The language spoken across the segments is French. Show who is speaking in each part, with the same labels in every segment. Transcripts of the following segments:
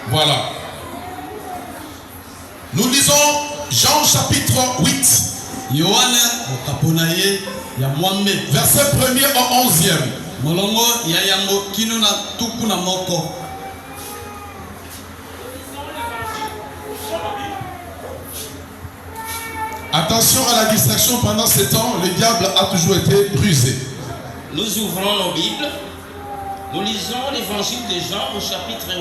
Speaker 1: Voilà. Nous lisons Jean chapitre 8. Verset 1er au 11e. Attention à la distraction pendant ce temps, le diable a toujours été rusé.
Speaker 2: Nous ouvrons nos Bibles. Nous lisons l'évangile de Jean au chapitre 8,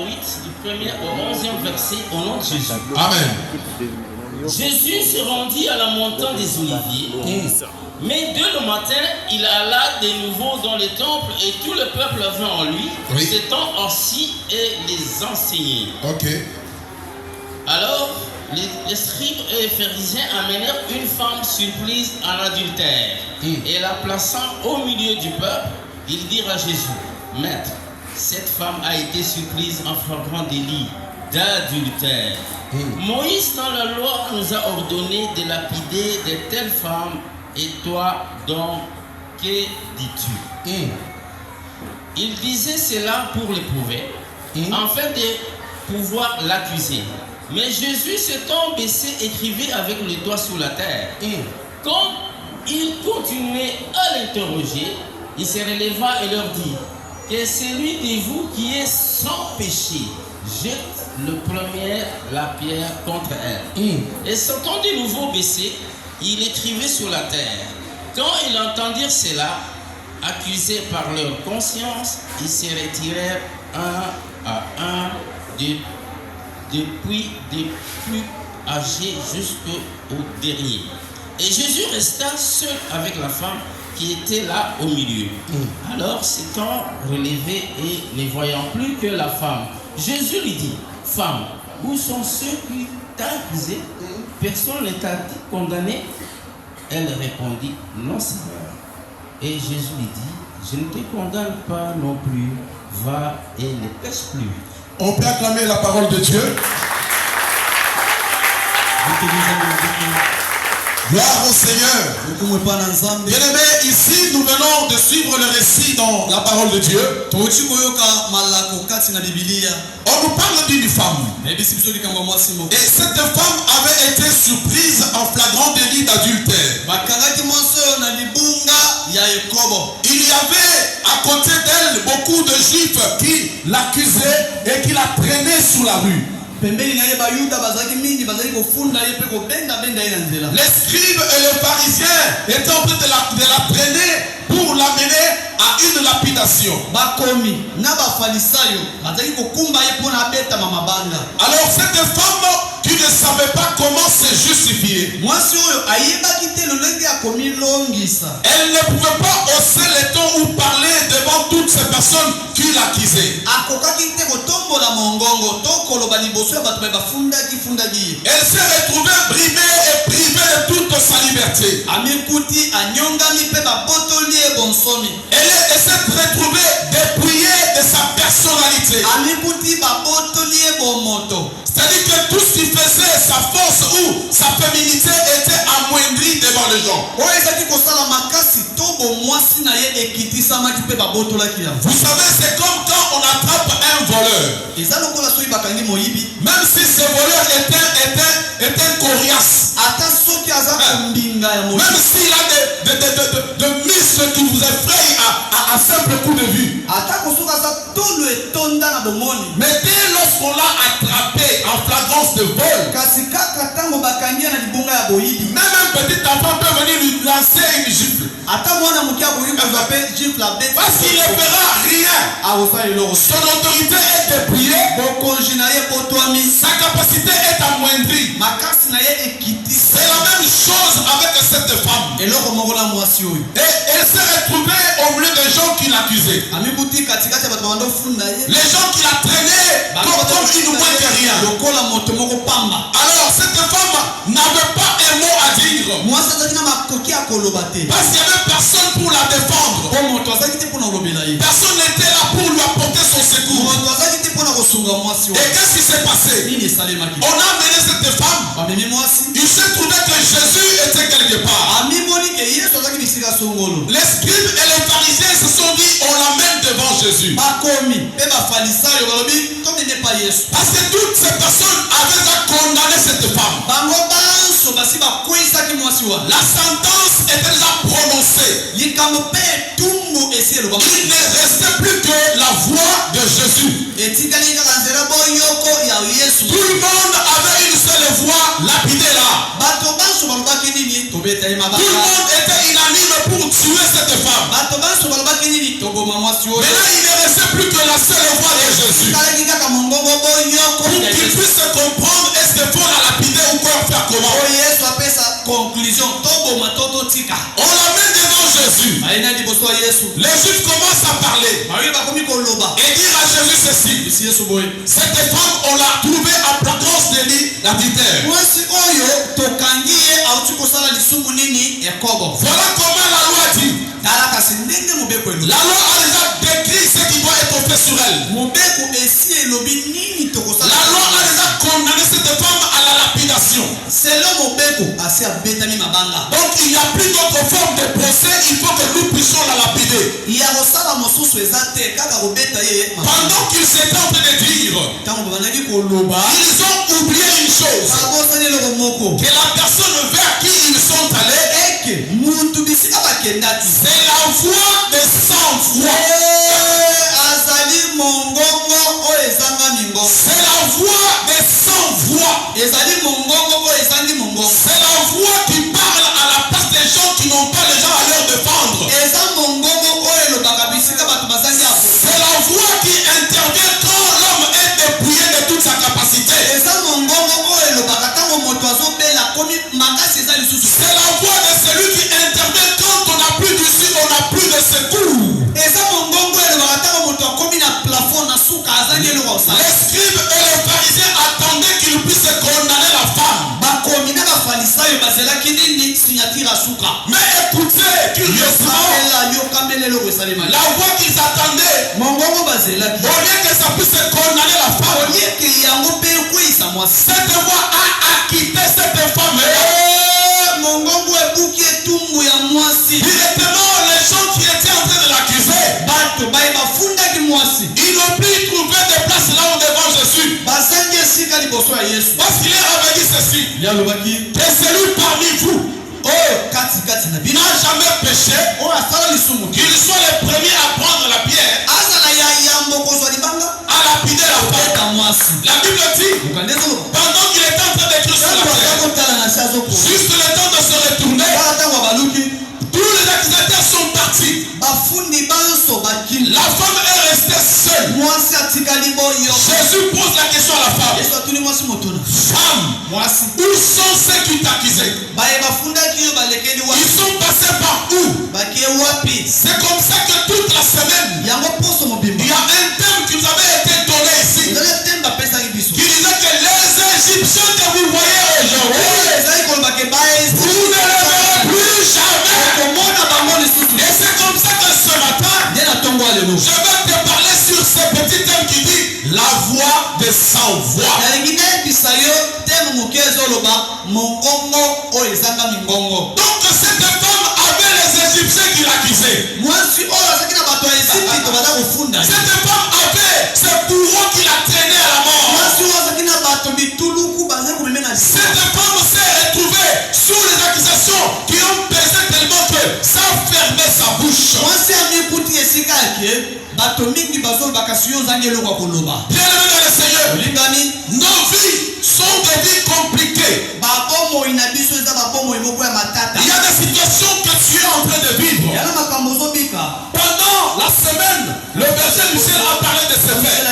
Speaker 2: du 1er au 11e verset, au nom de Jésus.
Speaker 1: Amen.
Speaker 2: Jésus se rendit à la montagne des Oliviers. Mais dès le matin, il alla de nouveau dans le temple et tout le peuple vint en lui, s'étant assis et les enseignait. Alors, les scribes et les pharisiens amenèrent une femme surprise en adultère. Et la plaçant au milieu du peuple, ils dirent à Jésus: Maître, cette femme a été surprise en flagrant délit d'adultère. Moïse dans la loi nous a ordonné de lapider de telles femmes. Et toi donc, que dis-tu? Il disait cela pour l'éprouver, afin de pouvoir l'accuser. Mais Jésus s'étant baissé, écrivait avec le doigt sur la terre. Quand il continuait à l'interroger, il se releva et leur dit: que celui de vous qui est sans péché jette le premier la pierre contre elle. Et s'étant de nouveau baissé, il écrivait sur la terre. Quand ils entendirent cela, accusés par leur conscience, ils se retirèrent un à un, depuis des plus âgés jusqu'au dernier. Et Jésus resta seul avec la femme qui était là au milieu. Alors, s'étant relevé et ne voyant plus que la femme, Jésus lui dit: Femme, où sont ceux qui t'ont accusé? Personne ne t'a condamné? Elle répondit: Non, Seigneur. Et Jésus lui dit: Je ne te condamne pas non plus. Va et ne pêche plus.
Speaker 1: On peut acclamer la parole de Dieu. Gloire au Seigneur. Bien-aimés, ici nous venons de suivre le récit dans la parole de Dieu. On nous parle d'une femme. Et cette femme avait été surprise en flagrant délit d'adultère. Il y avait à côté d'elle beaucoup de juifs qui l'accusaient et qui la traînaient sous la rue. Les scribes et les pharisiens étaient en train de la traîner pour l'amener à une lapidation. Alors cette femme qui ne savait pas comment se justifier, elle ne pouvait pas hausser les tons ou parler devant toutes ces personnes qui l'accusaient. Elle s'est retrouvée brimée et privée de toute sa liberté. Elle s'est retrouvée dépouillée de sa personnalité. C'est-à-dire que tout ce qui faisait sa force ou sa féminité était amoindri devant les gens. Vous savez, c'est comme quand on attrape un voleur. Même si ce voleur est un coriace, même s'il a de muscles qui vous effrayent à simple coup de vue, mais dès lorsqu'on l'a attrapé en flagrance de vol, même un petit enfant peut venir lui lancer une gifle. Parce qu'il ne fera rien. Son autorité est dépouillée. Sa capacité est amoindrie. C'est la même chose avec cette femme. Et elle s'est retrouvée au milieu des gens qui l'accusaient. Les gens qui la traînaient comme une moins que rien. Alors cette femme n'avait pas un mot à dire. Parce qu'il y avait personne pour la défendre. Personne n'était là pour lui apporter son secours. Et qu'est-ce qui s'est passé? On a amené cette femme. Il s'est trouvé que Jésus était quelque part. Les scribes et les pharisiens se sont dit: on l'amène devant Jésus. Parce que tout toutes ces personnes avaient à condamner cette femme. La sentence était déjà prononcée. Il ne restait plus que la voix de Jésus. Tout le monde avait une seule voix lapidée là. Tout le monde était unanime pour tuer cette femme. Maintenant, il ne restait plus que la seule voix de Jésus. Pour qu'il puisse comprendre est-ce qu'il faut la lapider ou quoi faire comment. On l'amène devant Jésus. Les Juifs commencent à parler et dire à Jésus ceci. Cette femme, on l'a trouvée en flagrance délit d'adultère. Voilà comment la loi dit. La loi a déjà décrit ce qui doit être fait sur elle. La loi a déjà condamné cette femme à la lapidation. Donc il n'y a plus d'autre forme de procès, il faut que nous puissions la lapider. Pendant qu'ils étaient en train de dire, ils ont oublié une chose, que la personne vers qui ils sont allés, c'est la voix de sans-voix. C'est la voix des sans-voix. C'est la voix qui parle à la place des gens qui n'ont pas les gens à leur défendre. C'est la voix qui intervient quand l'homme est dépouillé de toute sa capacité. C'est la voix de celui qui intervient quand on n'a plus d'issue, on n'a plus de secours. Les scribes et les pharisiens attendaient qu'ils puissent condamner la femme. Mais écoutez, curieusement, la voix qu'ils attendaient, au lieu que ça puisse condamner la femme, cette voix a acquitté cette femme. Directement, les gens qui étaient en train de l'accuser, ils n'ont plus trouvé de place là où devant Jésus. Parce qu'il leur avait dit ceci, que celui parmi vous n'a jamais péché, qu'il soit le premier à prendre la pierre, à lapider la femme. La Bible dit, pendant qu'il était en train d'écrire sur la terre, juste le temps de se retourner, tous les accusateurs sont partis. La femme est restée seule. Jésus pose la question à la femme. Femme, où sont ceux qui t'accusaient? Ils sont passés par où? C'est comme ça que toute la semaine, il y a un thème qui nous avait été donné ici, qui disait que les Égyptiens que vous voyez aujourd'hui, vous ne les verrez plus jamais. Et c'est comme ça que ce matin, je vais te parler sur ce petit thème qui dit la voix des sans-voix. Donc cette femme avait les Égyptiens qui l'accusaient. Cette femme avait ce bourreau qui la traînait à la mort. Cette femme s'est retrouvée sous les accusations qui ont pesé tellement que ça fermait sa bouche. Bien-aimés dans le Seigneur, nos vies sont des vies compliquées. Il y a des situations que tu es en train de vivre. Pendant la semaine, le berger du ciel a parlé de ses faits.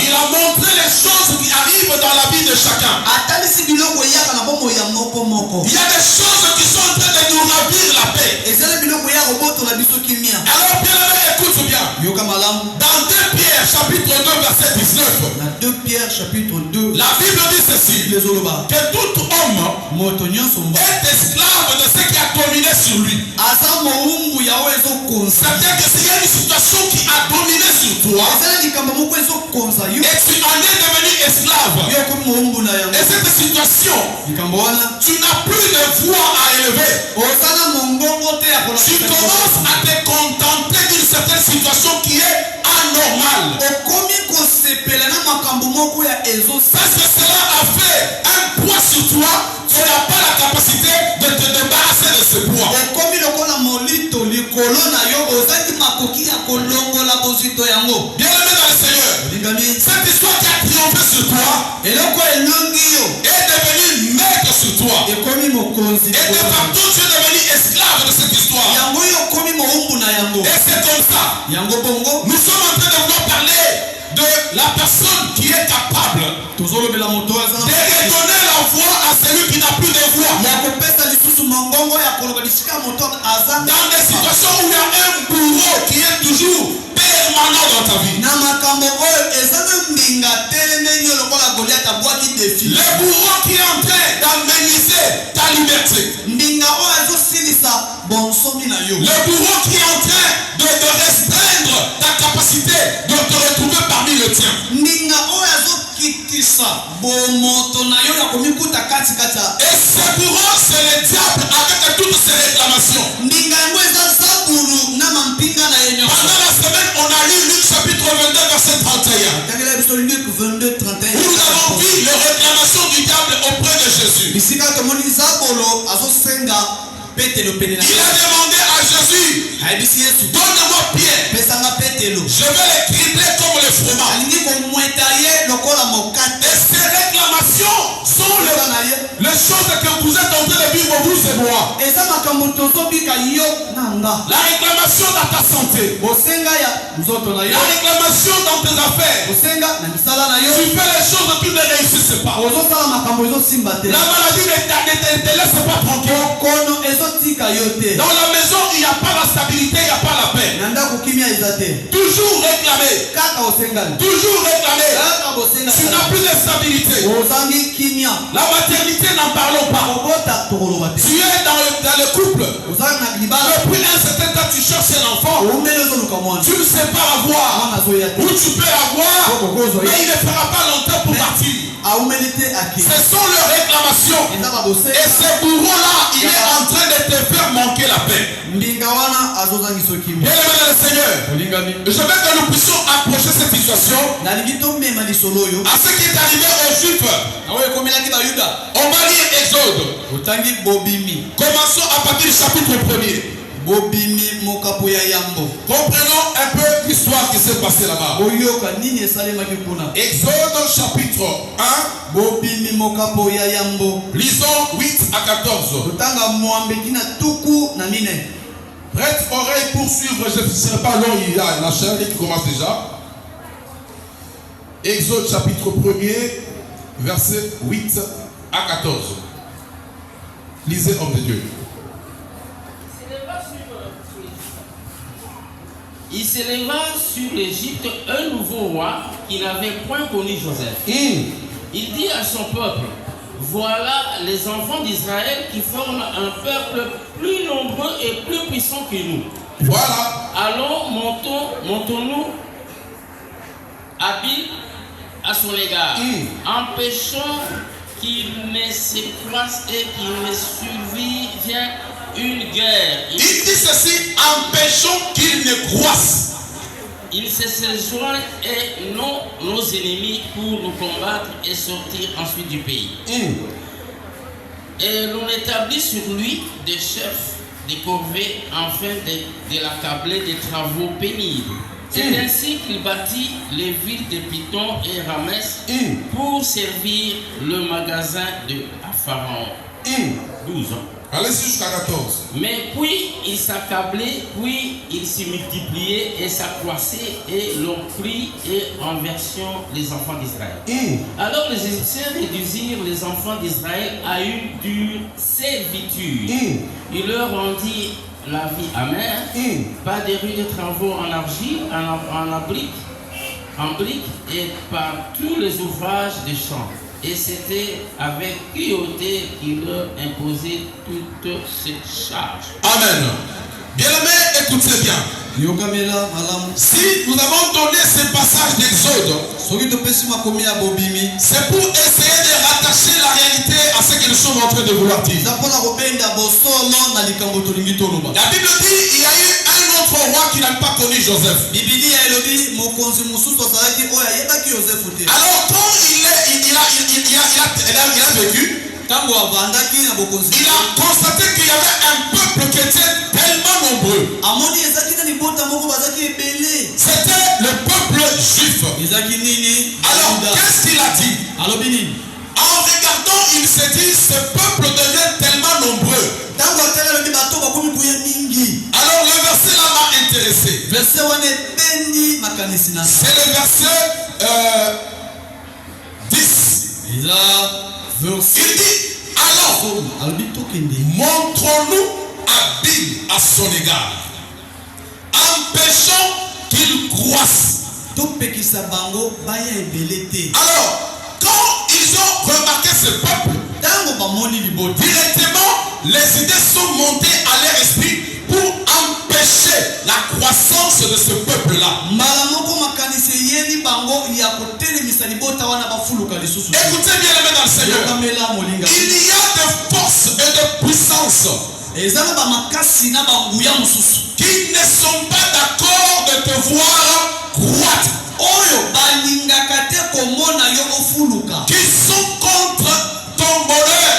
Speaker 1: Il a montré les choses qui arrivent dans la vie de chacun. Il y a des choses qui sont en train de nous ravir la paix. Alors bien-aimé, écoute bien. Dans 2 Pierre chapitre 2 verset 19, la Bible dit ceci, que tout homme est esclave de ce qui a dominé sur lui. C'est-à-dire que s'il y a une situation qui a dominé sur toi et tu en es devenu esclave, et cette situation, tu n'as plus de voix à élever, tu commences à te contenter d'une certaine situation qui est anormal. Parce que cela a fait un poids sur toi, tu n'as pas la capacité de te débarrasser de ce poids. Bien-aimé dans le Seigneur, cette histoire qui a triomphé sur toi est devenue maître sur toi. Et de partout, tu es devenu esclave de cette histoire. Et c'est comme ça. Nous sommes en train de vouloir parler de la personne qui est capable de redonner la voix à celui qui n'a plus de voix. Dans des situations où il y a un bourreau qui est toujours permanent dans ta vie. Le bourreau qui est en train d'amenuiser ta liberté. Le bourreau qui est en train de restreindre ta capacité de te retrouver parmi le tien. Et ce bourreau, c'est le diable avec toutes ses réclamations. Pendant la semaine, on a lu Luc chapitre 22, verset 31. Où nous avons vu les réclamations du diable auprès de Jésus. Il a demandé à Jésus, donne-moi Pierre, je vais les cribler comme le fromage. Et ces réclamations sont les choses que vous êtes en train de vivre, vous et moi. La réclamation dans ta santé, la réclamation dans tes affaires. Tu fais les choses et tu ne réussis pas. La maladie ne te laisse pas tranquille. Dans la maison, il n'y a pas la stabilité, il n'y a pas la paix. Toujours réclamer. Toujours réclamer. Tu n'as plus de stabilité. La maternité, n'en parlons pas. Tu es dans le couple. Depuis un certain temps, tu cherches un enfant. Tu ne sais pas avoir. Ou tu peux avoir, mais il ne fera pas longtemps pour partir. Ce sont leurs réclamations. Et ce bourreau-là, il est en train de te faire manquer la paix. Bien-aimé dans le Seigneur, je veux que nous puissions approcher cette situation à ce qui est arrivé aux Juifs. On va lire Exode. Commençons à partir du chapitre 1er. Comprenons un peu l'histoire qui s'est passée là-bas. Exode chapitre 1. Lisons 8 à 14. Prête oreille pour suivre. Je ne serai pas long, il y a la chaîne qui commence déjà. Exode chapitre 1er, verset 8 à 14. Lisez, homme de Dieu.
Speaker 2: Il s'éleva sur l'Égypte un nouveau roi qui n'avait point connu Joseph. Il dit à son peuple, voilà les enfants d'Israël qui forment un peuple plus nombreux et plus puissant que nous.
Speaker 1: Voilà.
Speaker 2: Allons, montons-nous habiles à son égard. Empêchons qu'il ne s'écrase et qu'il ne survienne une guerre.
Speaker 1: Il dit ceci, empêchons qu'il ne croisse.
Speaker 2: Il se joignent et nos ennemis pour nous combattre et sortir ensuite du pays. Et l'on établit sur lui des chefs, des corvées, afin de l'accabler des travaux pénibles. C'est ainsi qu'il bâtit les villes de Python et Ramès pour servir le magasin de Pharaon. 12 ans.
Speaker 1: Allez-y jusqu'à 14.
Speaker 2: Mais puis il s'accablait, puis il s'y multipliait et s'accroissait, et l'on prit en version les enfants d'Israël. Alors les Égyptiens réduisirent les enfants d'Israël à une dure servitude. Il leur rendit la vie amère, pas des rues de travaux en argile, en briques et par tous les ouvrages des champs. Et c'était avec cruauté qu'il leur imposait toutes ces charges.
Speaker 1: Amen. Bien-aimé, écoutez bien. Si nous avons donné ce passage d'Exode, c'est pour essayer de rattacher la réalité à ce que nous sommes en train de vouloir dire. La Bible dit qu'il y a eu un autre roi qui n'a pas connu Joseph. Alors quand il a vécu, il a constaté qu'il y avait un peuple qui était tellement nombreux. C'était le peuple juif. Alors qu'est-ce qu'il a dit? En regardant, il s'est dit, ce peuple devient tellement nombreux. Alors le verset là m'a intéressé. C'est le verset 10. Il dit, alors montrons-nous habiles à son égard, empêchons qu'il croisse. Alors quand ils ont remarqué ce peuple, directement les idées sont montées à leur esprit pour empêcher la croissance de ce peuple-là. Écoutez bien les mains dans le Seigneur. Il y a des forces et des puissances qui ne sont pas d'accord de te voir croître, qui sont contre ton bonheur,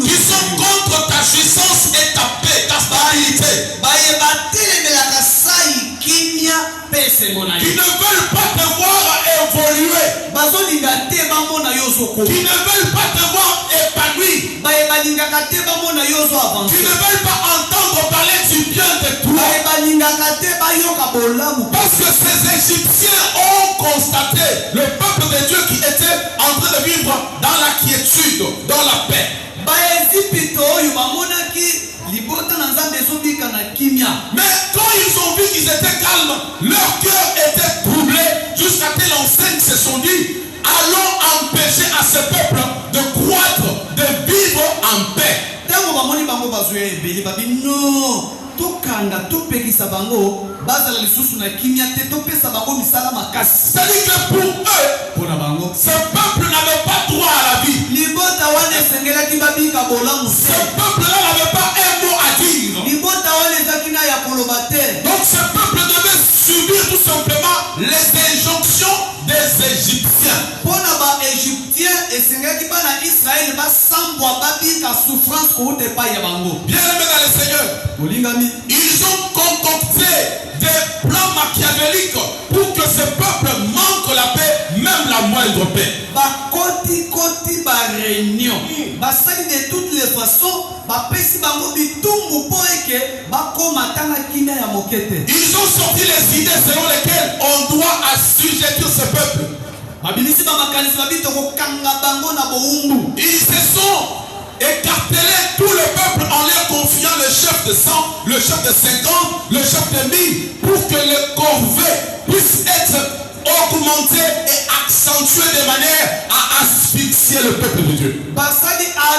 Speaker 1: qui sont contre ta jouissance et ta paix, ta stabilité, qui ne veulent pas te voir évoluer, qui ne veulent pas te voir épanoui, qui ne veulent pas entendre parler du bien de toi. Parce que ces Égyptiens ont constaté le peuple de Dieu qui était en train de vivre dans la quiétude, dans la paix. Mais quand ils ont vu qu'ils étaient calmes, leur cœur était troublé, jusqu'à tel enseigne se sont dit, allons empêcher à ce peuple de croître, de vivre en paix. C'est-à-dire que pour eux, ce peuple n'avait pas droit à la vie. Ce peuple-là n'avait pas un mot à dire. Donc ce peuple devait subir tout simplement les injonctions des Égyptiens. Bien aimé dans le Seigneur, ils ont concocté des plans machiavéliques pour que ce peuple manque la paix, même la moindre paix.
Speaker 3: De toutes les façons,
Speaker 1: ils ont sorti les idées selon lesquelles on doit assujettir ce peuple. Ils se sont écartelés tout le peuple en leur confiant le chef de 100, le chef de 50, le chef de 1000, pour que le corvée puisse être augmenté et accentué de manière à asphyxier le peuple de Dieu.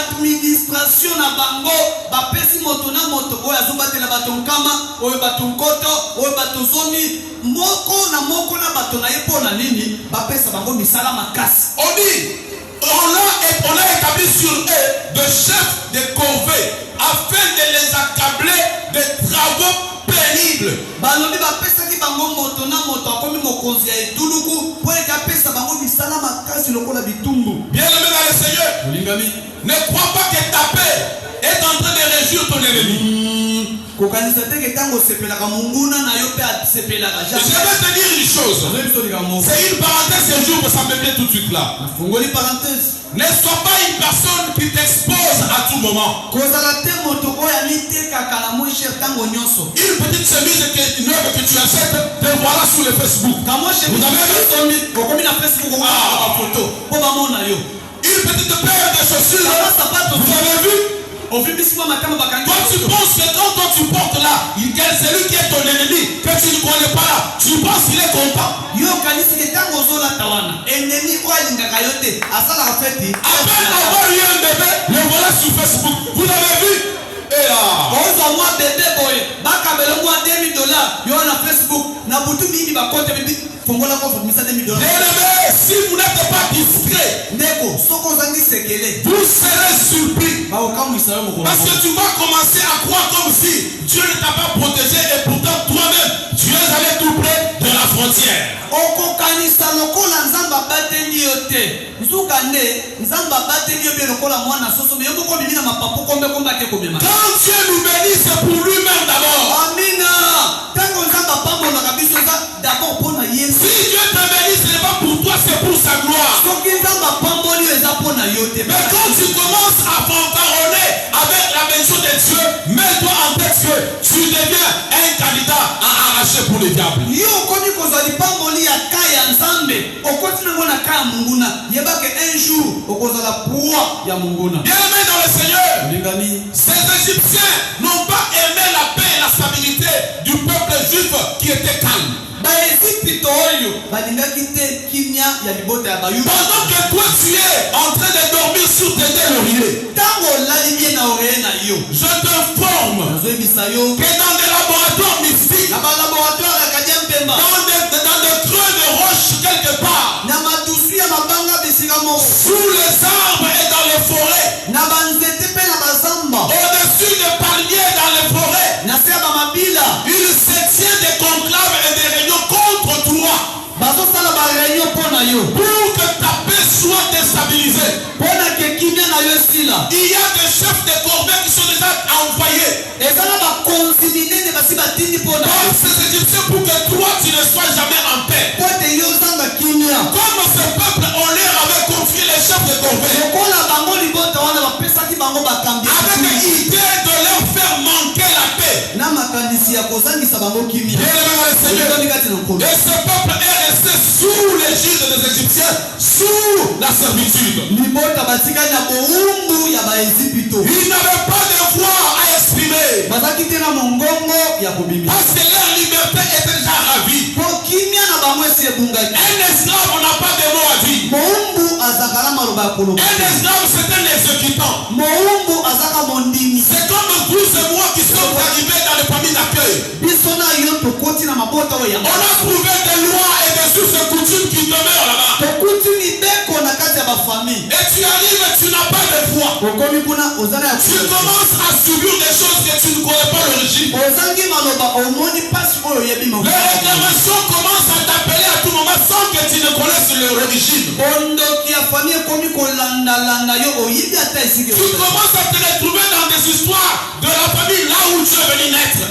Speaker 3: Administration na bango bapesi moto na moto oyo azobatela bato nkama oyo bato nkoto oyo bato zomi moko na bato na ye mpona nini bapesa bango misala makasi.
Speaker 1: On dit on a établi sur eux de chefs de corvée afin de les accabler de travaux pénibles.
Speaker 3: Balobi bapesaki bango moto na moto akomi mokonzi ya etuluku po ete apesa bango misala makasi lokola bitumbu.
Speaker 1: Bien aimé dans le Seigneur, ne crois pas que ta paix est en train de réjouir ton ennemi. Je vais te dire une chose. C'est une parenthèse ce jour, ça me vient tout de suite là. Ne sois pas une personne qui t'expose à tout moment. Une petite chemise neuve que tu achètes, te voilà sur le Facebook. Vous avez vu? Une petite paire de chaussures, vous avez vu? Toi tu penses que quand toi tu portes là, celui qui est ton ennemi, que tu ne connais pas là, tu penses qu'il est content? Après avoir eu un bébé, le voilà sur Facebook. Vous avez vu? Et là, si vous n'êtes pas discret, vous serez surpris. Parce que tu vas commencer à croire comme si Dieu ne t'a pas protégé et pourtant toi-même, tu es allé tout près de la frontière. Quand Dieu nous bénit, c'est pour lui-même d'abord. Si Dieu te bénit, ce n'est pas pour toi, c'est pour sa gloire. Mais quand tu commences à fanfaronner avec la maison de Dieu, mets-toi en tête que tu deviens un candidat à arracher pour le diable. Bien-aimé dans le Seigneur, ces Égyptiens n'ont pas aimé la paix et la stabilité du peuple juif qui était calme. Pendant que toi tu es en train de dormir sur tes deux lauriers, je t'informe que dans des laboratoires mystiques, dans des creux de roches quelque part, sous les arbres et dans les forêts, au-dessus des palmiers dans les forêts, il se tient des conclaves et des réunions contre toi pour que ta paix soit déstabilisée. Il y a des chefs de corvée qui sont déjà envoyés par ces Égyptiens pour que toi tu ne sois jamais en paix. Comme ce peuple, on leur avait confié les chefs de corvée avec l'idée de leur faire manquer la paix. Et ce peuple est resté sous l'égide des Égyptiens, sous la servitude. Il n'avait pas de voix à exprimer parce que leur liberté était déjà ravie. Un esclave n'a pas de mots à dire. Un esclave c'est un exécutant. C'est comme vous et moi qui sommes arrivés dans les familles d'accueil. On a trouvé des lois et des sources de coutumes qui demeurent là-bas. Et tu arrives et tu n'as pas de voix. Tu commences à subir des choses que tu ne connais pas l'origine. Les réclamations commencent à t'appeler à tout moment sans que tu ne connaisses l'origine. Tu commences à te retrouver dans des histoires de la famille là où tu es venu naître.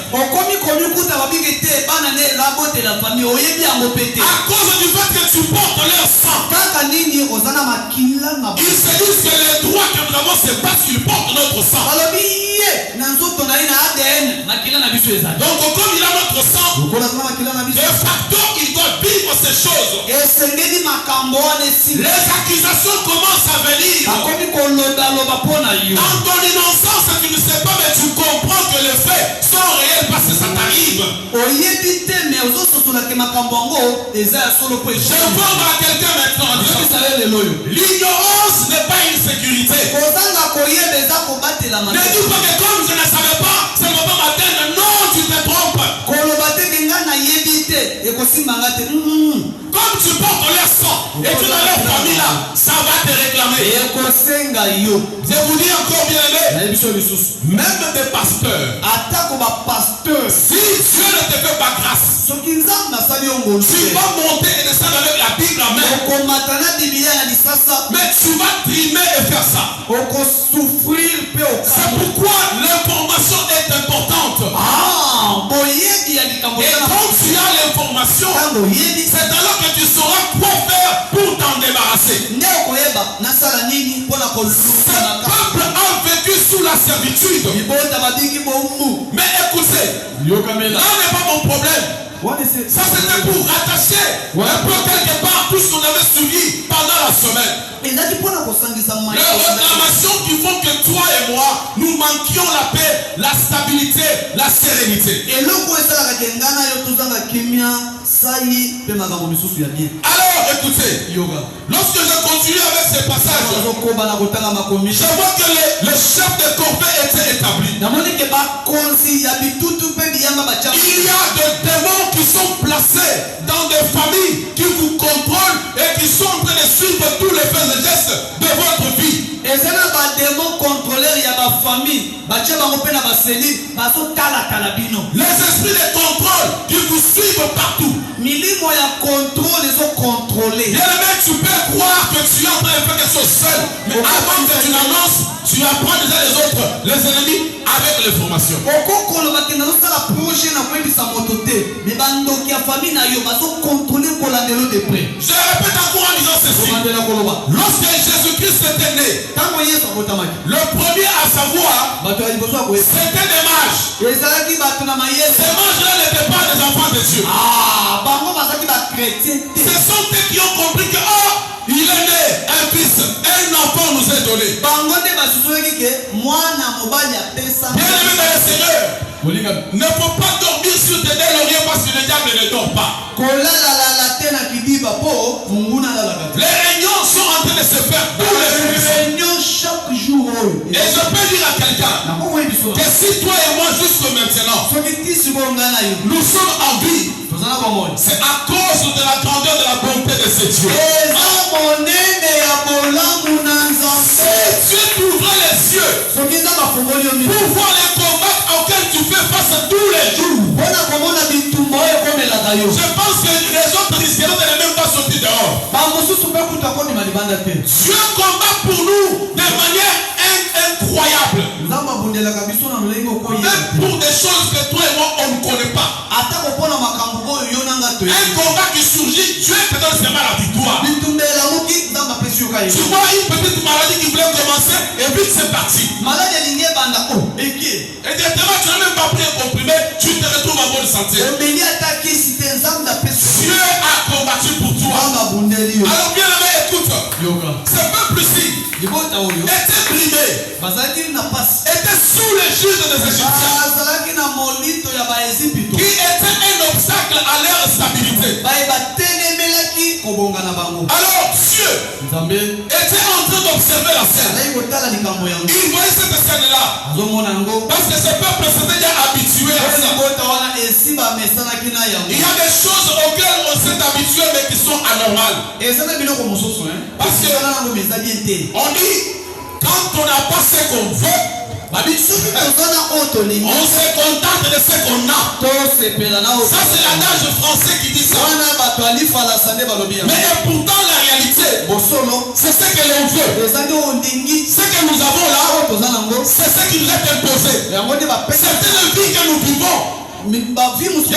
Speaker 1: À cause du fait que tu portes leur sang. Ils se disent que les droits que nous avons, c'est parce qu'ils portent notre sang. Donc comme il a notre sang, de facto il doit vivre ces choses. Les accusations commencent à venir. Dans ton innocence, tu ne sais pas, mais tu comprends que les faits sont réels parce que ça t'arrive. Je parle à quelqu'un maintenant. L'ignorance n'est pas une sécurité. Ne dis pas que comme je ne savais pas, ça ne va pas m'atteindre. Non, tu te trompes. Comme tu portes leur sang et tu dans leur famille là, ça va te réclamer. Je vous dis encore bien aimé, même des pasteurs, si Dieu ne te fait pas grâce, tu vas monter et descendre avec la Bible en main, mais tu vas trimer et faire ça. C'est pourquoi l'information est importante. Et quand tu as l'information, c'est alors que tu sauras quoi faire pour t'en débarrasser. Ce peuple a vécu sous la servitude. Mais écoutez, là n'est pas mon problème. Ça c'était pour rattacher un peu quelque part tout ce qu'on avait suivi pendant la semaine. Les réclamations qui font que toi et moi, nous manquions la paix, la stabilité, la sérénité. Alors écoutez, lorsque je continue avec ces passages, je vois que les chefs de corvée étaient établis. Il y a des démons qui sont placés dans des familles qui vous contrôlent et qui sont en train de suivre tous les faits et gestes de votre vie.
Speaker 3: famille batie bango mpe na baseli bazotala bino.
Speaker 1: Les esprits de contrôle qui vous suivent partout.
Speaker 3: Milimo ya contrôle ezocontrôler.
Speaker 1: Bien-aimé, tu peux croire que tu es en train de faire quelque chose seul, mais avant que tu l'annonces, tu apprends déjà les autres, les ennemis, avec l'information.
Speaker 3: okokoloba ke nazosala projet na koyebisa moto te me bandoki ya famille na yo bazocontrôle kolandelo de près.
Speaker 1: Je répète encore en disant ceci. Lorsque Jésus-Christ était né,
Speaker 3: ntango yesu abotamaki
Speaker 1: le premier à savoir,
Speaker 3: bato ya liboso ya koyeba
Speaker 1: c'était des mages.
Speaker 3: ezalaki bato na mayele.
Speaker 1: Ces mages-là n'étaient pas des enfants de Dieu.
Speaker 3: bango bazalaki bakretien te.
Speaker 1: Ce sont eux qui ont compris que, il est né un fils, un enfant nous est donné.
Speaker 3: bango nde basusolaki ke mwana mobali apesa.
Speaker 1: Bien-aimé dans le Seigneur, ne faut pas dormir sur tes deux lauriers parce que le diable ne dort pas.
Speaker 3: kolalalala te na kidiba po munguna alalaka te.
Speaker 1: Les réunions sont en train de se faire tous les jours.
Speaker 3: réunion chaque jour oyo.
Speaker 1: Et je peux dire à quelqu'un que si toi et moi jusque maintenant,
Speaker 3: soki ti sikoyo ngai na yo
Speaker 1: nous sommes en vie,
Speaker 3: tozala bomoi
Speaker 1: c'est à cause de la grandeur de la bonté de ce Dieu.
Speaker 3: eza monene ya bolamu na nzambe.
Speaker 1: Dieu t'ouvre les yeux
Speaker 3: soki eza bafongoli yo mino
Speaker 1: pour voir les combats auxquels tu fais face tous les jours.
Speaker 3: mpona komona bitumba oyo ekomelaka yo.
Speaker 1: Je pense que les autres risqueront de ne même pas sortir dehors.
Speaker 3: bamosusu mpe kuta kondima libanda te.
Speaker 1: Dieu combat pour nous de manière incroyable.
Speaker 3: nzambe abundelaka biso na lolenge okoyeba
Speaker 1: Même
Speaker 3: te.
Speaker 1: pour des choses que toi et moi on ne connaît pas.
Speaker 3: atako mpona makambo oyo yo nanga
Speaker 1: Un
Speaker 3: toyebi.
Speaker 1: combat qui surgit, Dieu te donne seulement la victoire.
Speaker 3: bitumba elamuki nzambe apesi yo
Speaker 1: Tu
Speaker 3: kayo.
Speaker 1: vois une petite maladie qui voulait commencer et puis c'est parti.
Speaker 3: maladi elingi ebanda eki
Speaker 1: Et directement tu n'as même pas pris un comprimé, tu te retrouves en bonne santé.
Speaker 3: omeli ata kisi te nzambe apesi
Speaker 1: Dieu a combattu pour toi.
Speaker 3: nzambe abundeli yo.
Speaker 1: Alors bien aimé, écoute,
Speaker 3: yoka
Speaker 1: ce peuple-ci
Speaker 3: libota oyo
Speaker 1: était brimé,
Speaker 3: bazalaki na pasi.
Speaker 1: était sous le juge des Égyptiens,
Speaker 3: bazalaki na molito ya baezipito.
Speaker 1: qui était un obstacle à leur stabilité.
Speaker 3: baye batelemelaki kobongana bango.
Speaker 1: Alors Dieu
Speaker 3: nzambe
Speaker 1: était en train d'observer la scène.
Speaker 3: azali kotala likambo yango
Speaker 1: Il voyait cette scène-là
Speaker 3: azomona yango.
Speaker 1: parce que ce peuple s'était déjà habitué à ça.
Speaker 3: libota wana esi bamesanaki na yango.
Speaker 1: Il y a des choses auxquelles on s'est habitué mais qui sont anormales.
Speaker 3: eza na biloko mosusu
Speaker 1: Parce que-
Speaker 3: eza nango meza bien te.
Speaker 1: On dit, quand on n'a pas ce qu'on veut,
Speaker 3: soki toza na oyo tolingi
Speaker 1: on se contente de ce qu'on a.
Speaker 3: tosepela na oyo.
Speaker 1: Ça c'est l'adage français qui dit ça.
Speaker 3: wana bato alifalasa nde balobi yango.
Speaker 1: Mais pourtant la réalité,
Speaker 3: bosolo
Speaker 1: c'est ce que l'on veut.
Speaker 3: eza nde oyo ndingi
Speaker 1: Ce que nous avons là,
Speaker 3: oyo toza nango.
Speaker 1: c'est ce qui nous est imposé.
Speaker 3: yango nde bapesa
Speaker 1: Certaines vies que nous vivons,
Speaker 3: bavi mosusu.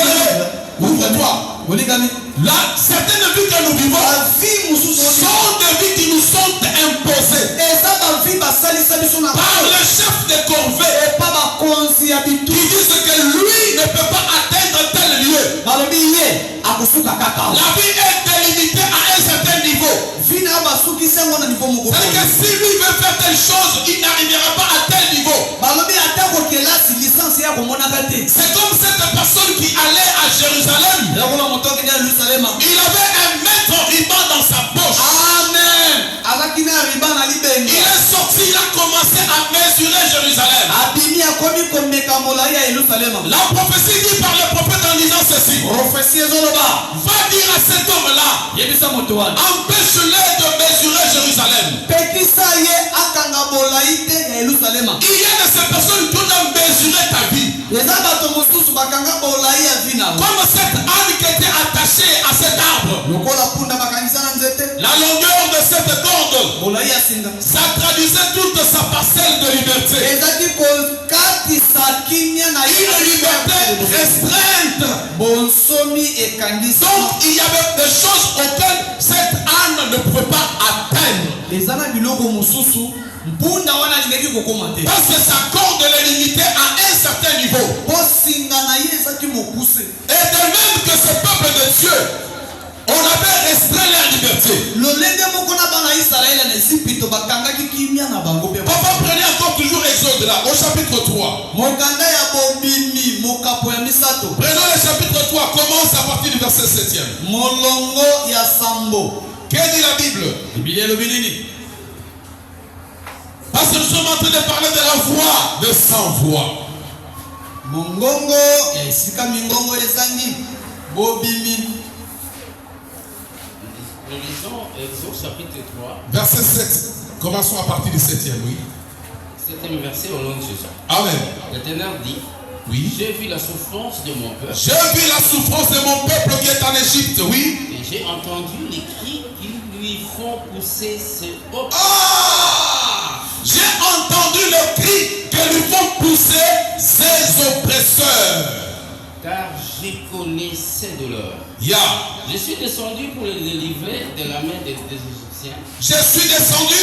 Speaker 1: ouvre-toi.
Speaker 3: oligami
Speaker 1: Là, certaines vies que nous vivons
Speaker 3: bavi mosusu
Speaker 1: sont des vies qui nous sont imposées
Speaker 3: eza bavi basalisa biso na
Speaker 1: par le chef de corvée
Speaker 3: epa bakonzi ya
Speaker 1: qui
Speaker 3: bitu
Speaker 1: disent que lui ne peut pas atteindre tel lieu.
Speaker 3: balobi ye akosuka kaka.
Speaker 1: La vie est délimitée à un certain niveau.
Speaker 3: vi na basukisi yango na nivo moko.
Speaker 1: C'est-à-dire que si lui veut faire telle chose, il n'arrivera pas à tel niveau.
Speaker 3: balobi atako kelasi lisansi ya komonaka te.
Speaker 1: C'est comme cette personne qui allait à Jérusalem.
Speaker 3: yakona motoki nde yerusalema.
Speaker 1: Il avait un mètre ruban dans sa poche.
Speaker 3: amen azalaki na riba na
Speaker 1: Il
Speaker 3: libenga.
Speaker 1: est sorti, il a commencé à mesurer Jérusalem.
Speaker 3: abimi akomi komeka molai ya yerusalema.
Speaker 1: La prophétie dit par le prophète en disant ceci.
Speaker 3: profesi ezoloba
Speaker 1: Va dire à cet homme-là,
Speaker 3: yebisa moto wana
Speaker 1: empêche-le de mesurer Jérusalem.
Speaker 3: pekisa ye akanga molai te ya yerusalema.
Speaker 1: Il y a de ces personnes qui ont mesuré ta vie.
Speaker 3: eza bato mosusu bakanga molai ya vi na
Speaker 1: Comme cette âne qui était attachée à cet arbre.
Speaker 3: lokola punda bakangisa na nzete.
Speaker 1: La longueur de cette corde,
Speaker 3: molai ya singa
Speaker 1: ça traduisait toute sa parcelle de liberté.
Speaker 3: ezaki kokatisa kimia na
Speaker 1: Une liberté restreinte.
Speaker 3: bonsomi ekangisa.
Speaker 1: Donc il y avait des choses auxquelles cet âne ne pouvait pas atteindre.
Speaker 3: eza na biloko mosusu mpunda wana alingaki kokoma te.
Speaker 1: Parce que sa corde est limitée à un certain niveau.
Speaker 3: po singa na ye ezaki mokuse.
Speaker 1: Et de même que ce peuple de Dieu, on avait restreint leur liberté.
Speaker 3: lolenge moko na bana israele na esipito bakangaki kimia na bango mpe.
Speaker 1: Papa, prenez encore toujours Exode là, au chapitre 3.
Speaker 3: mokanda ya bobimi mokapo ya misato.
Speaker 1: Prenons le chapitre 3, commence à partir du verset 7e.
Speaker 3: molongo ya sambo.
Speaker 1: Que dit la Bible?
Speaker 3: bibilia elobi nini?
Speaker 1: Parce que nous sommes en train de parler de la voix de sans voix.
Speaker 3: mongongo ya esika mingongo ezangi bobimi.
Speaker 2: Nous lisons Exode chapitre 3,
Speaker 1: Verset 7. Commençons à partir du 7e, oui.
Speaker 2: Septième verset au nom de Jésus.
Speaker 1: Amen.
Speaker 2: L'Éternel dit,
Speaker 1: Oui.
Speaker 2: j'ai vu la souffrance de mon peuple.
Speaker 1: J'ai vu la souffrance de mon peuple qui est en Égypte, oui.
Speaker 2: Et j'ai entendu les cris qui lui font pousser ses oppressions.
Speaker 1: Ah! J'ai entendu le cri que lui font pousser ses oppresseurs.
Speaker 2: Car j'ai connu ses douleurs.
Speaker 1: Yeah.
Speaker 2: Je suis descendu pour les délivrer de la main des Égyptiens.
Speaker 1: Je suis descendu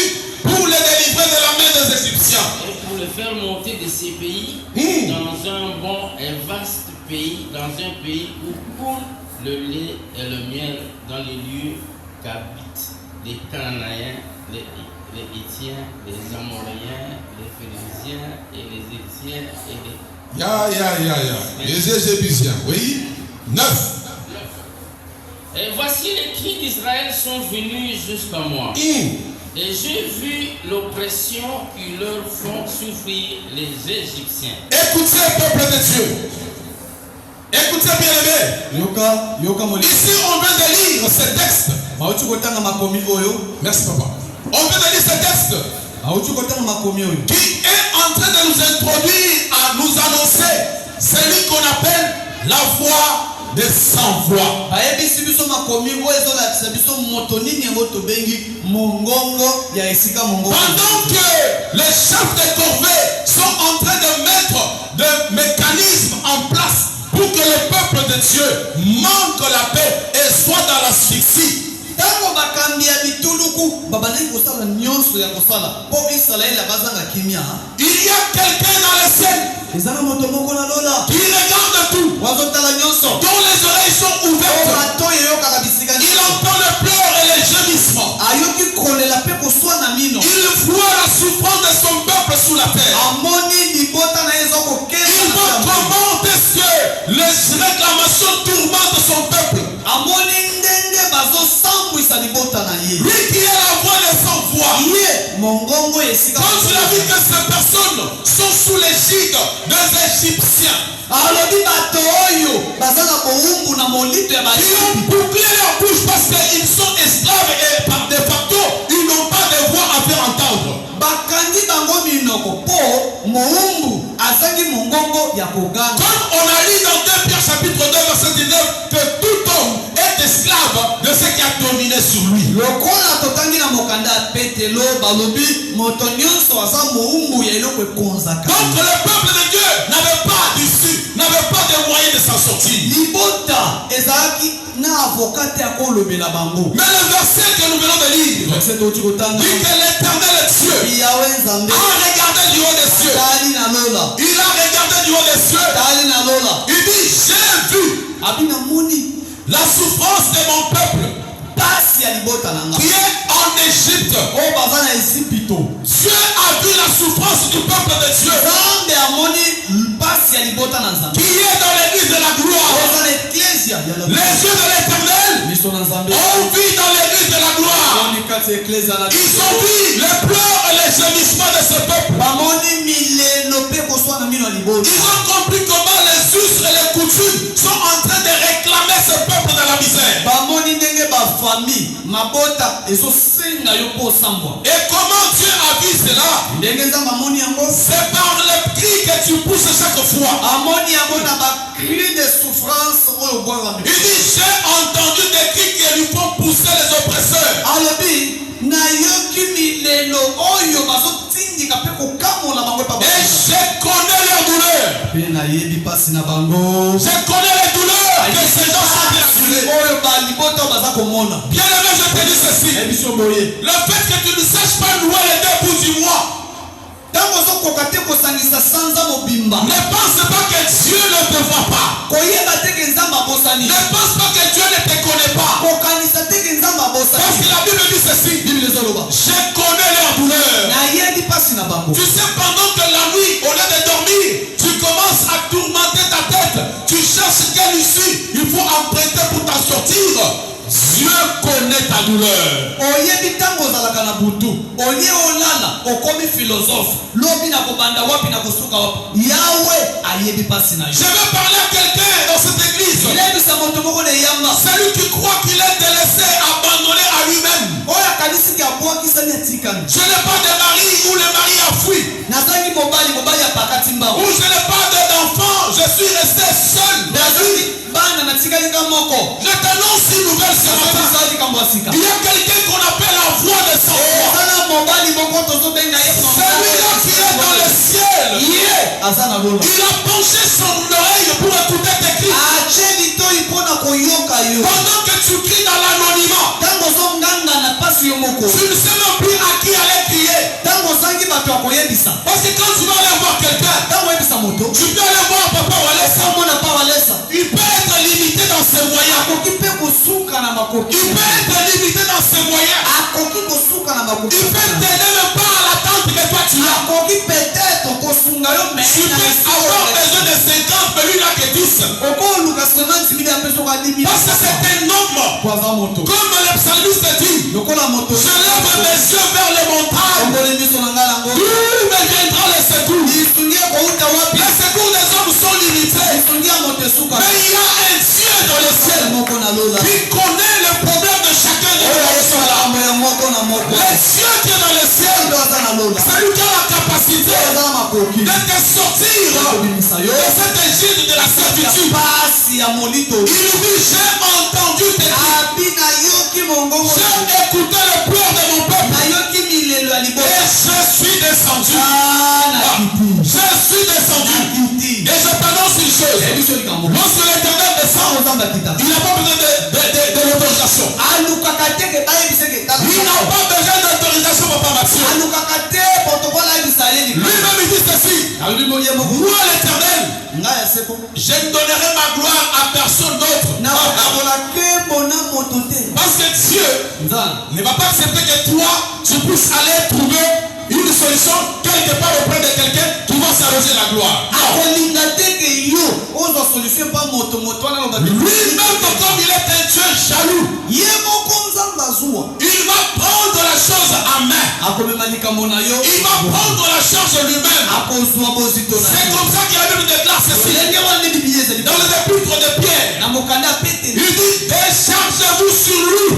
Speaker 1: pour les délivrer de la main des Égyptiens.
Speaker 2: Et pour les faire monter de ces pays dans un bon et vaste pays, dans un pays où coule le lait et le miel, dans les lieux qu'habitent les Cananéens, les Hittiens, les Amoréens, les Phéniciens et les Égyptiens et les...
Speaker 1: Les Égyptiens, oui. 9.
Speaker 2: Et voici les cris d'Israël sont venus jusqu'à moi. Et j'ai vu l'oppression qui leur font souffrir les Égyptiens.
Speaker 1: Écoutez, peuple de Dieu. Écoutez, bien-aimés. Ici, on vient de lire ce texte. Merci, papa. On vient de lire ce texte qui est en train de nous introduire, à nous annoncer celui qu'on appelle la voix des sans-voix. Pendant que les chefs de corvée sont en train de mettre des mécanismes en place pour que le peuple de Dieu manque la paix et soit dans l'asphyxie. Il y a quelqu'un dans le ciel qui regarde tout, dont les oreilles sont ouvertes. Il entend le pleurs et les gémissements. Il voit la souffrance de son peuple sous la terre. Il voit comment est-ce que les réclamations tourmentent son peuple. Lui qui est la voix des sans-voix. Quand il a vu que ces personnes sont sous l'égide des Égyptiens, ils ont bouclé leur bouche parce qu'ils sont esclaves et par de facto, ils n'ont pas de voix à faire entendre. Comme on a lu dans 2 Pierre chapitre 2 verset 19 que tout homme est esclave de ce qui a dominé sur lui. Donc le peuple de Dieu n'avait pas d'issue, n'avait pas de moyen de s'en sortir. Mais le verset que nous venons de lire dit que l'Éternel Dieu a regardé du haut des cieux. Il a regardé du haut des cieux. Il dit, j'ai vu la souffrance de mon peuple qui est en Égypte. Dieu a vu la souffrance du peuple de Dieu qui est dans l'église de la gloire. Les yeux de l'Éternel ont vu dans l'église de la gloire. Ils ont vu les pleurs et les gémissements de ce peuple. Ils ont compris comment les us et les coutumes sont en train de réclamer ce peuple de la misère. Et comment Dieu a vu cela? C'est par le cri que tu pousses chaque fois. Il dit, j'ai entendu des cris qui lui font pousser les oppresseurs. Et je connais leur douleur. Je connais les douleurs que ces gens sont endurés. Bien aimé, je te dis ceci. Le fait que tu ne saches pas louer les 2 bouts du mois, ne pense pas que Dieu ne te voit pas. Ne pense pas que Dieu ne te connaît pas. Parce que la Bible dit ceci. Je connais leur douleur. Tu sais, pendant que la nuit, au lieu de dormir, tu commences à tourmenter ta tête. Tu cherches quelle issue il faut emprunter pour t'en sortir. Dieu connaît ta douleur. Je veux parler à quelqu'un dans cette église. Celui qui croit qu'il est délaissé, abandonné à lui-même. Je n'ai pas de mari où le mari a fui. Je t'annonce une nouvelle ce matin. Il y a quelqu'un qu'on appelle la voix de sa voix. Celui-là qui est dans le ciel. Il a penché son oreille pour écouter tes cris. Pendant que tu cries dans l'anonymat, tu ne sais même plus à qui aller crier. Parce que quand tu vas aller voir quelqu'un, tu peux aller voir Papa Walesa. Il peut être limité dans ses moyens. Il peut être limité dans ses moyens. Il peut t'aider même pas à l'attente que toi tu as. Tu peux avoir besoin de 50, mais lui n'a que 10. Parce que c'est un homme. Comme le psalmiste dit, je lève mes yeux vers les montagnes. D'où me viendra le secours? Les secours des hommes sont limités. Mais il y a un Dieu dans le ciel qui connaît le problème de chacun de nous. Le Dieu qui est dans le ciel, c'est lui qui a la capacité de te sortir de cette égide de la servitude. Il lui dit, j'ai entendu tes cris. J'ai écouté le pleur de mon peuple. Et je suis descendu. Je suis descendu. Et je t'annonce une chose. Lorsque l'Éternel descend, il n'a pas besoin de l'autorisation. Il n'a pas besoin d'autorisation, Papa Mathieu. Lui-même il dit ceci. Moi l'Éternel, je ne donnerai ma gloire à personne d'autre. Parce que Dieu ne va pas accepter que toi tu puisses aller trouver une solution quelque part auprès de quelqu'un qui va s'arroger la gloire. Lui-même, comme il est un Dieu jaloux, il va prendre la chose en main. Il va prendre la charge lui-même. C'est comme ça qu'il a même déclaré ceci. Dans les épîtres de Pierre, il dit, déchargez-vous sur lui de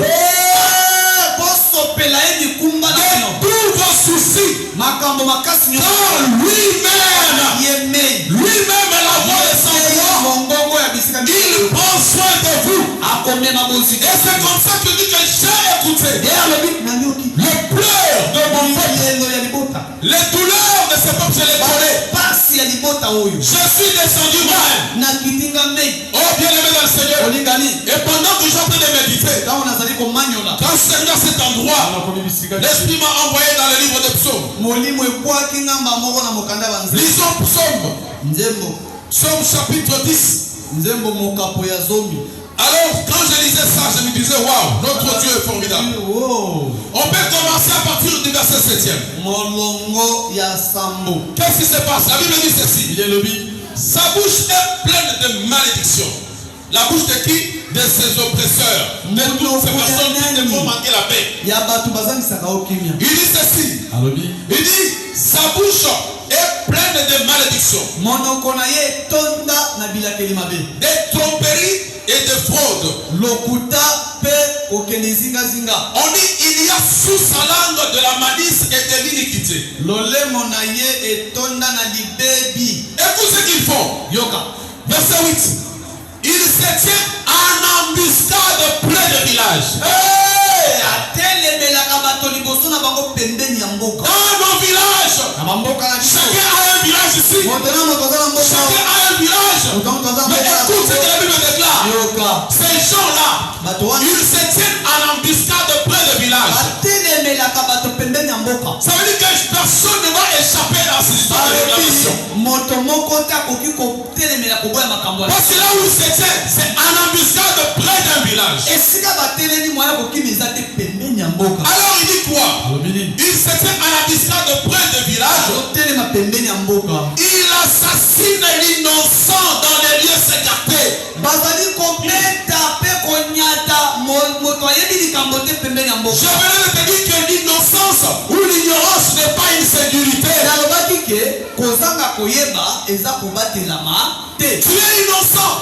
Speaker 1: tous vos soucis. Car lui-même est la voix de son roi. Il prend soin de vous. Et c'est comme ça que dit que j'ai écouté le pleur de mon peuple. Les douleurs de ce peuple, je les connais. Je suis descendu moi-même. Oh bien-aimé dans le Seigneur. Et pendant que j'étais en train de méditer, quand je suis à cet endroit, l'Esprit m'a envoyé dans le livre de Psaumes. Lisons Psaume chapitre 10. Alors, quand je lisais ça, je me disais, waouh, notre Dieu est formidable. On peut commencer à partir du verset 7e. Qu'est-ce qui se passe? La Bible dit ceci. Sa bouche est pleine de malédictions. La bouche de qui? De ses oppresseurs. De toutes ces personnes qui te font manquer la paix. Il dit ceci. Il dit, sa bouche est pleine de malédictions. De tromperies et de fraude. On dit, il y a sous sa langue de la malice et de l'iniquité. Écoute ce qu'ils font. Verset 8. Il se tient en embuscade près du village. Dans nos villages, chacun a un village ici. Chacun a un village. Mais écoute ce que la Bible déclare. Ces gens-là, ils se tiennent en embuscade près du village. Ça veut dire que personne ne va échapper dans cette histoire de réclamation. Parce que là où il se tient, c'est en embuscade près d'un village. Alors il dit quoi? Il se tient en embuscade près d'un village. Il assassine l'innocent dans les lieux écartés. Je venais de te dire que l'innocence ou l'ignorance n'est pas une sécurité. Tu es innocent.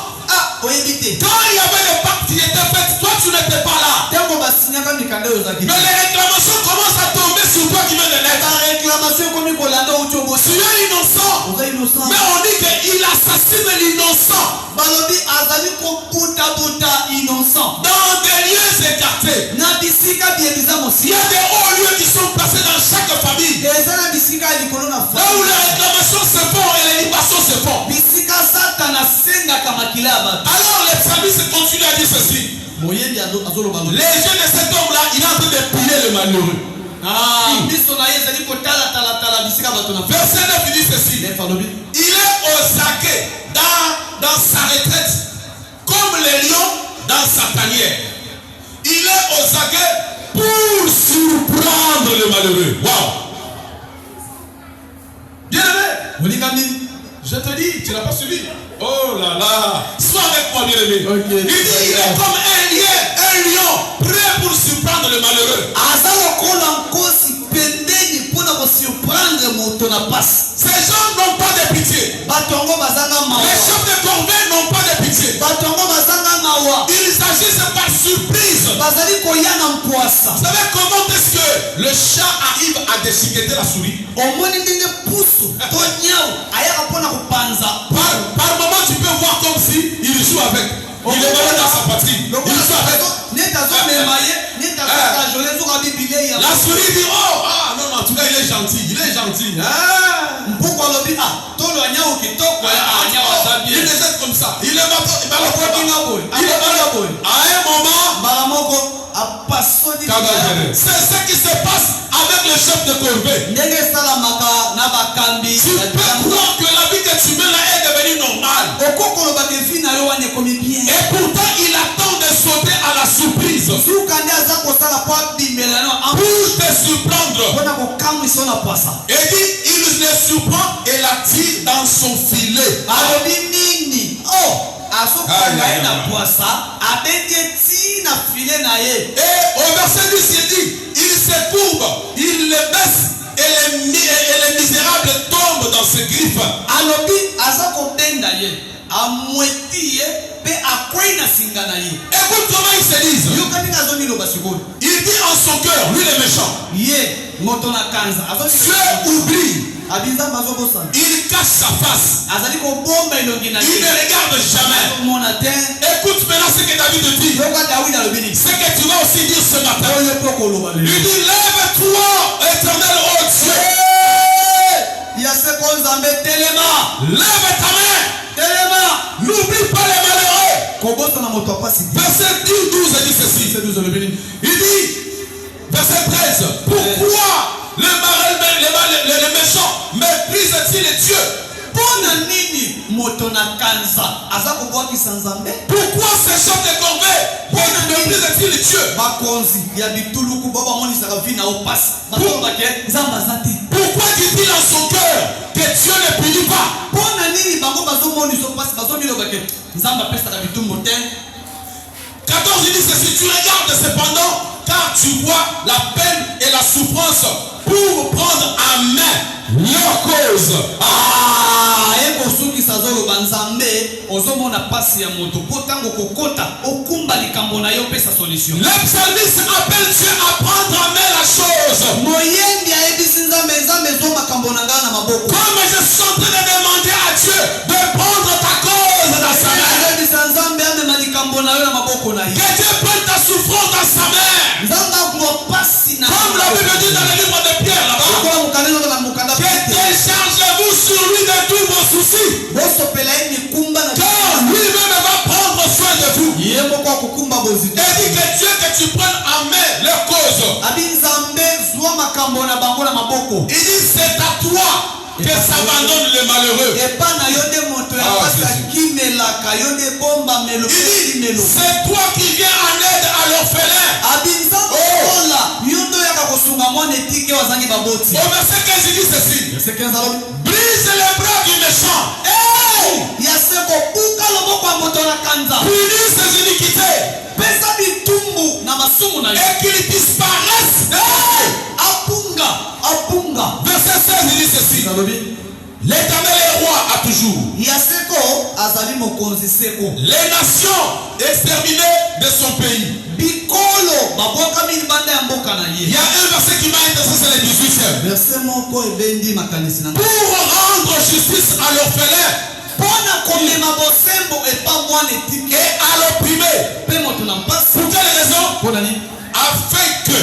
Speaker 1: Quand il y avait des pactes qui étaient faits, toi tu n'étais pas là. Mais les réclamations commencent à tomber sur toi qui viens de naître. Tu es innocent. Mais on dit qu'il assassine l'innocent.
Speaker 3: buta innocent.
Speaker 1: Dans des lieux écartés.
Speaker 3: Na bisika biebisa mosi.
Speaker 1: Il y a des hauts lieux qui sont placés dans chaque famille.
Speaker 3: Eza na bisika likolo na
Speaker 1: Là où les réclamations se font et les libations se font.
Speaker 3: bisika satana senga kama kilaba.
Speaker 1: Alors les familles continuent à dire ceci.
Speaker 3: Moyebi azoloba
Speaker 1: Les jeunes de cet homme-là, il est en train de piller le malheureux.
Speaker 3: biso na yezali kotala tala bisika bato na
Speaker 1: Verset 9 il dit ceci. Il est aux aguets dans sa retraite, comme les lions dans sa tanière. Il est aux aguets pour surprendre le malheureux. Waouh! Bien aimé, je te dis, tu n'as pas suivi. Oh là là, sois avec moi, bien aimé.
Speaker 3: Okay.
Speaker 1: Il dit, il est comme un lion, prêt pour surprendre le malheureux. Ces gens n'ont pas de pitié. Les chefs de corvée n'ont pas de pitié. Ils agissent par surprise. Vous savez comment est-ce que le chat arrive à déchiqueter la souris? Par moment, tu peux voir comme si il joue avec. Il est malade dans sa patrie. Il joue avec. La souris dit, oh, ah non, en tout cas, il est gentil. Il est gentil. Il est déjà comme ça. Il est malade. À un moment, c'est ce qui se passe avec le chef de corvée. Tu peux croire que la vie que tu mènes là est devenue normale. Et pourtant, il attend de sauter à la surprise pour te surprendre. Et dit, il le surprend et l'attire dans son filet. Et au verset 10, il dit, il se courbe, il le baisse et les misérables tombent dans ses griffes. Écoute comment ils se disent. Il dit en son cœur, lui le méchant, Dieu oublie. Il cache sa face. Il ne regarde jamais. Écoute maintenant ce que David dit. Ce que tu vas aussi dire ce matin. Il dit, lève-toi, éternel, oh Dieu. Lève ta main. N'oublie pas les malheureux. Verset 12 dit ceci. Il dit, verset 13, pourquoi le méchant méprise-t-il les dieux? Pourquoi ces chefs de corvée méprise-t-il les dieux? Pourquoi dit-il en son cœur que Dieu ne punit pas? 14 il dit ceci, tu regardes cependant, car tu vois la peine et la souffrance pour prendre à main leur cause. Le psalmiste appelle Dieu à prendre à main la chose. Comme je suis en train de demander à Dieu de prendre ta cause dans sa main. Que Dieu prenne ta souffrance dans sa main. Comme la Bible dit dans le livre de Pierre là-bas. Que déchargez-vous sur lui de tous vos soucis. Car lui-même va prendre soin de vous. Et dit que Dieu que tu prennes en main leur cause. Il dit c'est à toi que s'abandonne le malheureux. Il dit c'est toi qui viens en aide à l'orphelin. Au verset 15 il dit ceci. Brise les bras du méchant. Punis ses iniquités. Et qu'il disparaisse. Verset 16 il dit ceci. L'Éternel est roi à toujours. Les nations exterminées de son pays. Il y a un verset qui m'a intéressé, c'est le 18e. Pour rendre justice à l'orphelin et à l'opprimer. Pour quelle raison? Afin que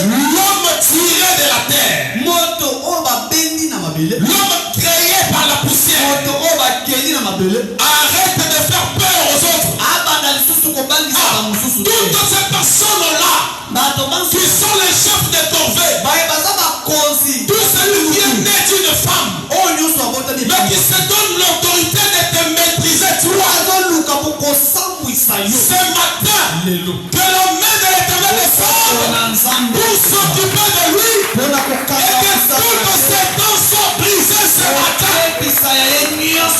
Speaker 1: l'homme tiré de la terre, l'homme créé par la poussière, arrête de faire peur aux autres. Toutes ces personnes-là qui sont les chefs de corvée, tout celui qui est né d'une femme, mais qui se donne l'autorité de te maîtriser, toi, ce matin, que la main de l'Éternel descende pour s'occuper de lui, et que toutes ces dents soient brisées ce matin,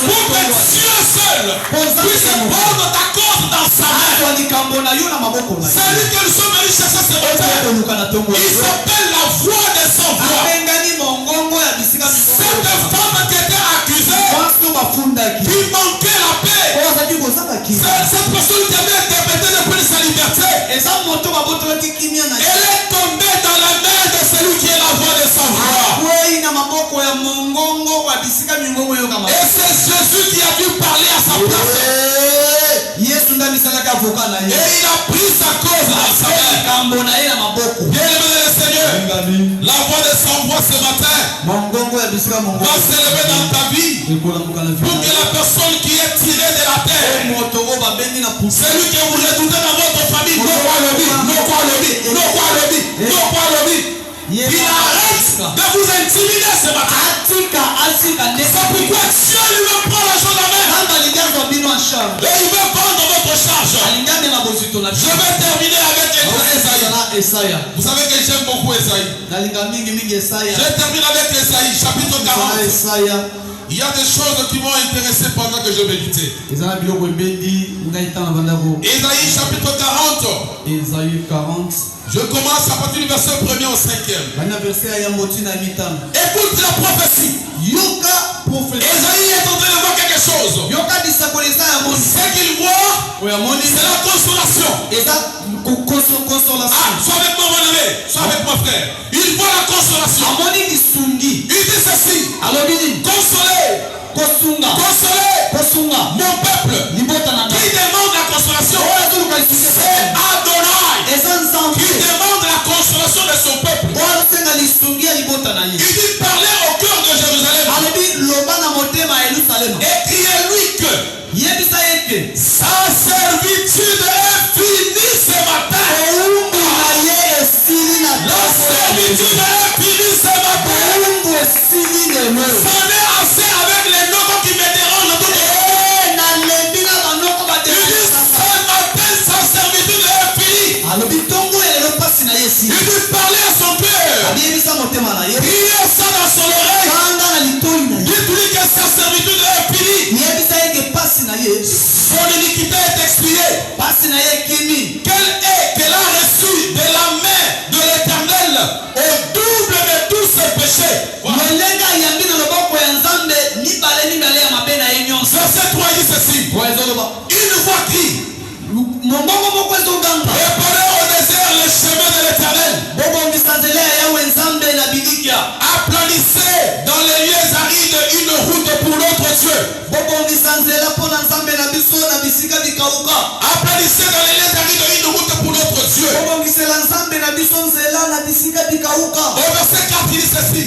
Speaker 1: pour que Dieu seul puisse prendre ta cause dans sa main. C'est lui que nous sommes venus chercher ce matin. Il s'appelle la voix de sans voix. Cette femme qui était accusée, qui manquait la paix, cette personne qui avait interprété depuis sa liberté, elle est tombée dans la main de celui qui est la voix de sans voix. Et c'est Jésus qui a dû parler à sa place. Et il a pris sa cause à sa main. Bien-aimé le Seigneur, la voix de sans voix ce matin va s'élever dans ta vie pour que la personne qui est tirée de la terre, celui que vous redoutez dans votre famille, il arrête de vous intimider ce matin. C'est pourquoi Dieu lui-même prend la chose en main. Et il veut prendre votre charge. Je vais terminer avec Esaïe. Vous savez que j'aime beaucoup Esaïe. Je termine avec Esaïe, chapitre 40. Il y a des choses qui m'ont intéressé pendant que je méditais. Esaïe chapitre 40. Je commence à partir du verset 1er au 5e. Écoute la prophétie. Esaïe est en train de voir quelque chose. Ce qu'il voit, c'est la consolation. Sois avec moi, mon ami. Sois avec moi, frère. Il voit la consolation. Il dit ceci. Consolez mon peuple qui demande la consolation. C'est Adonai qui demande la consolation de son peuple. Il dit parler au cœur de Jérusalem. Et criez-lui que sa servitude est finie ce matin. La servitude est finie ce matin. Ça n'est assez avec les noms qui me dérangent. Ce matin, sa servitude est finie. Il dit parler à son cœur. Crier ça dans son oreille. Dites-lui que sa servitude est finie. Son iniquité est expiée. Qu'elle a reçu de la main de l'Éternel au double de tous ses péchés. Verset 3 dit ceci. Une voix crie. Préparez au désert les chemins de l'Éternel. Aplanissez dans les lieux arides une route pour notre Dieu. Aplanissez dans les lieux arides une route pour notre Dieu. Au verset 4 il dit ceci.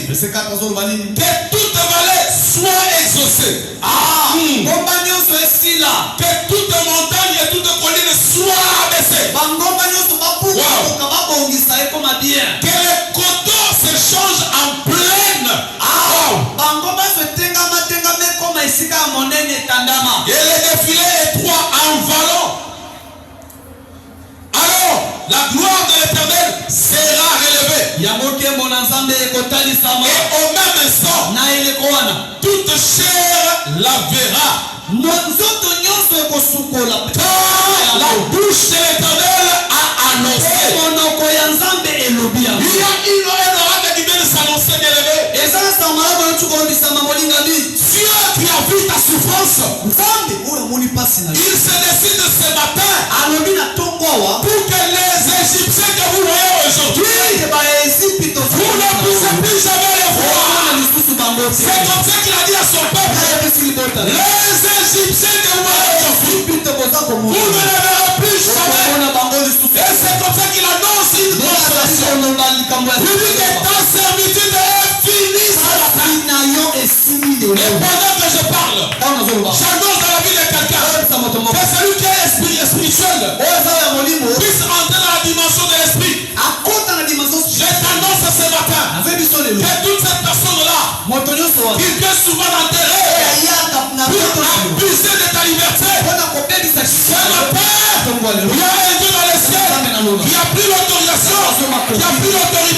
Speaker 1: Que toute vallée soit exaucée. Que toute montagne et toute colline soit abaissée. Que les coteaux se changent en plaine. Et les défilés étroits en vallon. Alors, la gloire de l'Éternel sera relevée. Et au même instant, toute chair la verra. Car la bouche de l'Éternel a annoncé. Il y a une honorable qui vient de s'annoncer d'élever. Dieu qui a vu ta souffrance, il se décide ce matin pour que les Égyptiens que vous voyez aujourd'hui, vous ne puissiez plus jamais les voir. C'est comme ça qu'il a dit à son peuple, les Égyptiens que vous m'avez enfui, vous ne les verrez plus jamais. Et c'est comme ça qu'il annonce une consolation. Il dit que ta servitude est finie sur la terre. Et pendant que je parle, j'annonce dans la vie de quelqu'un que celui qui est spirituel puisse entrer dans la dimension de l'esprit. Je t'annonce ce matin que toute cette personne-là, il vient souvent l'enterrer pour abuser de ta liberté. C'est le Père. Il y a un Dieu dans les cieux. Il n'y a plus l'autorisation. Il n'y a plus l'autorisation.